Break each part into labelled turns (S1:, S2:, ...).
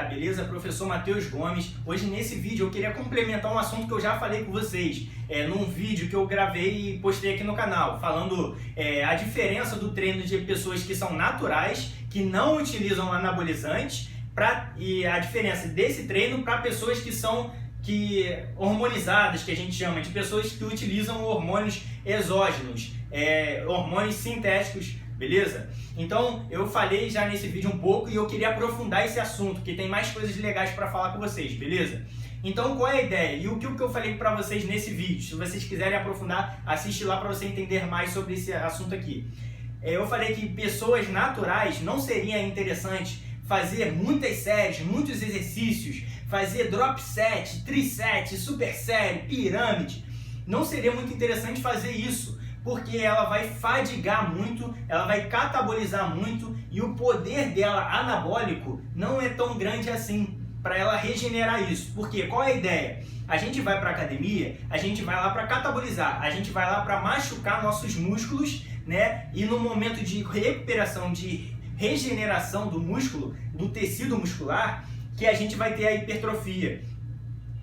S1: galera, beleza? Professor Matheus Gomes. Hoje nesse vídeo eu queria complementar um assunto que eu já falei com vocês num vídeo que eu gravei e postei aqui no canal, falando a diferença do treino de pessoas que são naturais, que não utilizam anabolizantes, e a diferença desse treino para pessoas que são hormonizadas, que a gente chama, de pessoas que utilizam hormônios exógenos, hormônios sintéticos, beleza? Então eu falei já nesse vídeo um pouco e eu queria aprofundar esse assunto, que tem mais coisas legais para falar com vocês, beleza? Então qual é a ideia? E o que eu falei para vocês nesse vídeo? Se vocês quiserem aprofundar, assiste lá para você entender mais sobre esse assunto aqui. Eu falei que pessoas naturais não seria interessante fazer muitas séries, muitos exercícios, fazer drop set, triset, super série, pirâmide. Não seria muito interessante fazer isso, porque ela vai fadigar muito, ela vai catabolizar muito e o poder dela anabólico não é tão grande assim para ela regenerar isso. Porque qual é a ideia? A gente vai para academia, a gente vai lá para catabolizar, a gente vai lá para machucar nossos músculos, né? E no momento de recuperação, de regeneração do músculo, do tecido muscular, que a gente vai ter a hipertrofia.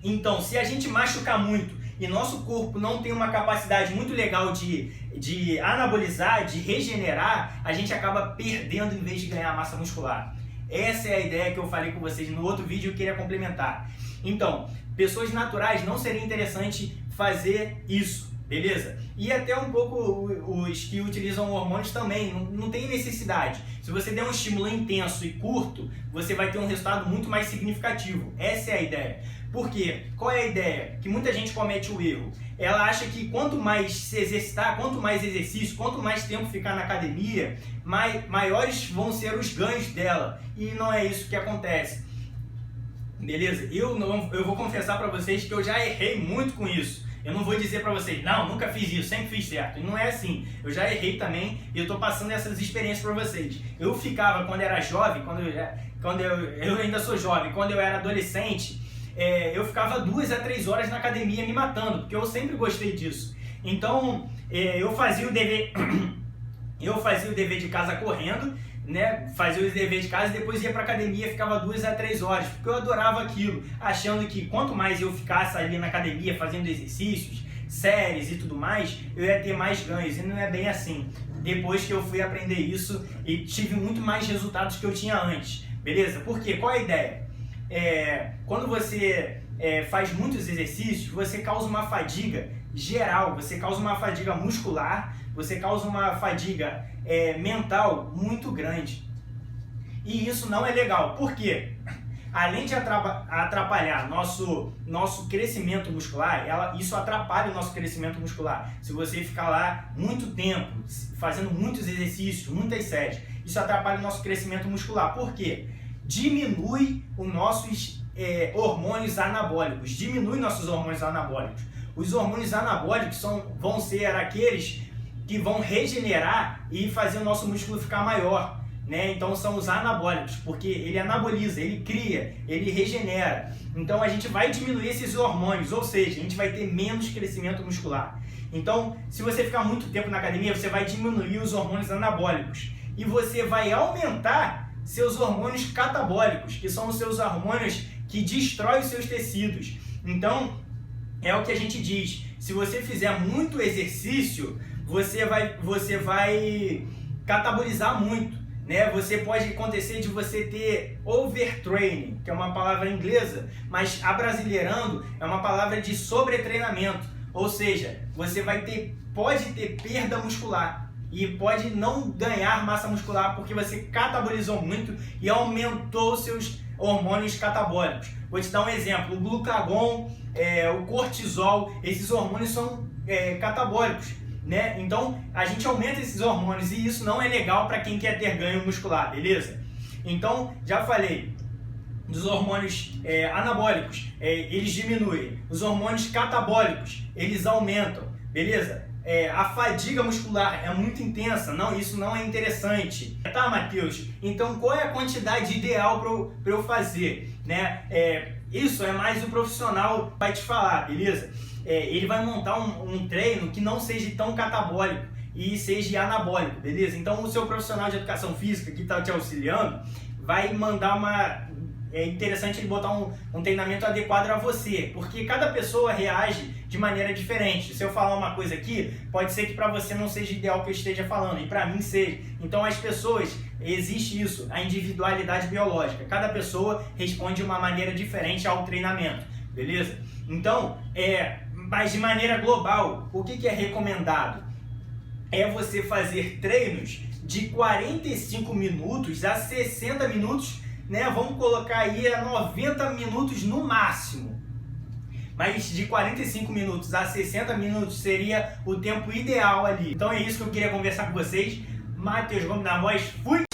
S1: Então, se a gente machucar muito e nosso corpo não tem uma capacidade muito legal de anabolizar, de regenerar, a gente acaba perdendo em vez de ganhar massa muscular. Essa é a ideia que eu falei com vocês no outro vídeo e eu queria complementar. Então, pessoas naturais não seria interessante fazer isso, beleza? E até um pouco os que utilizam hormônios também, não tem necessidade. Se você der um estímulo intenso e curto, você vai ter um resultado muito mais significativo. Essa é a ideia. Por quê? Qual é a ideia? Que muita gente comete o erro. Ela acha que quanto mais se exercitar, quanto mais exercício, quanto mais tempo ficar na academia, maiores vão ser os ganhos dela. E não é isso que acontece. Beleza? Eu vou confessar para vocês que eu já errei muito com isso. Eu não vou dizer pra vocês, não, nunca fiz isso, sempre fiz certo. E não é assim. Eu já errei também e eu tô passando essas experiências pra vocês. Eu ficava, quando era jovem, eu ainda sou jovem, quando eu era adolescente, eu ficava 2 a 3 horas na academia me matando, porque eu sempre gostei disso. Então, eu fazia o dever de casa correndo, né? Fazia os deveres de casa e depois ia pra academia e ficava 2 a 3 horas, porque eu adorava aquilo, achando que quanto mais eu ficasse ali na academia fazendo exercícios, séries e tudo mais, eu ia ter mais ganhos, e não é bem assim. Depois que eu fui aprender isso e tive muito mais resultados que eu tinha antes, beleza? Porque qual é a ideia? Quando você faz muitos exercícios, você causa uma fadiga geral, você causa uma fadiga muscular, você causa uma fadiga mental muito grande. E isso não é legal. Por quê? Além de atrapalhar nosso crescimento muscular, isso atrapalha o nosso crescimento muscular. Se você ficar lá muito tempo, fazendo muitos exercícios, muitas séries, isso atrapalha o nosso crescimento muscular. Por quê? Diminui os nossos hormônios anabólicos. Diminui nossos hormônios anabólicos. Os hormônios anabólicos vão ser aqueles que vão regenerar e fazer o nosso músculo ficar maior, né? Então são os anabólicos, porque ele anaboliza, ele cria, ele regenera. Então a gente vai diminuir esses hormônios, ou seja, a gente vai ter menos crescimento muscular. Então, se você ficar muito tempo na academia, você vai diminuir os hormônios anabólicos e você vai aumentar seus hormônios catabólicos, que são os seus hormônios que destroem os seus tecidos. Então, é o que a gente diz, se você fizer muito exercício, você vai catabolizar muito, né? Pode acontecer de você ter overtraining, que é uma palavra inglesa, mas abrasileirando é uma palavra de sobretreinamento, ou seja, você pode ter perda muscular e pode não ganhar massa muscular porque você catabolizou muito e aumentou seus hormônios catabólicos. Vou te dar um exemplo, o glucagon, o cortisol, esses hormônios são catabólicos, né? Então a gente aumenta esses hormônios e isso não é legal para quem quer ter ganho muscular, beleza? Então já falei dos hormônios anabólicos, eles diminuem, os hormônios catabólicos eles aumentam, beleza? A fadiga muscular é muito intensa, isso não é interessante. Tá, Matheus? Então qual é a quantidade ideal para eu fazer, né? Isso é mais o profissional vai te falar, beleza? Ele vai montar um treino que não seja tão catabólico e seja anabólico, beleza? Então o seu profissional de educação física que está te auxiliando vai mandar é interessante ele botar um treinamento adequado a você, porque cada pessoa reage de maneira diferente. Se eu falar uma coisa aqui, pode ser que para você não seja ideal que eu esteja falando, e para mim seja. Então as pessoas, existe isso, a individualidade biológica. Cada pessoa responde de uma maneira diferente ao treinamento, beleza? Então, mas de maneira global, o que é recomendado? É você fazer treinos de 45 minutos a 60 minutos, né? Vamos colocar aí a 90 minutos no máximo. Mas de 45 minutos a 60 minutos seria o tempo ideal ali. Então é isso que eu queria conversar com vocês. Matheus Gomes na voz, fui!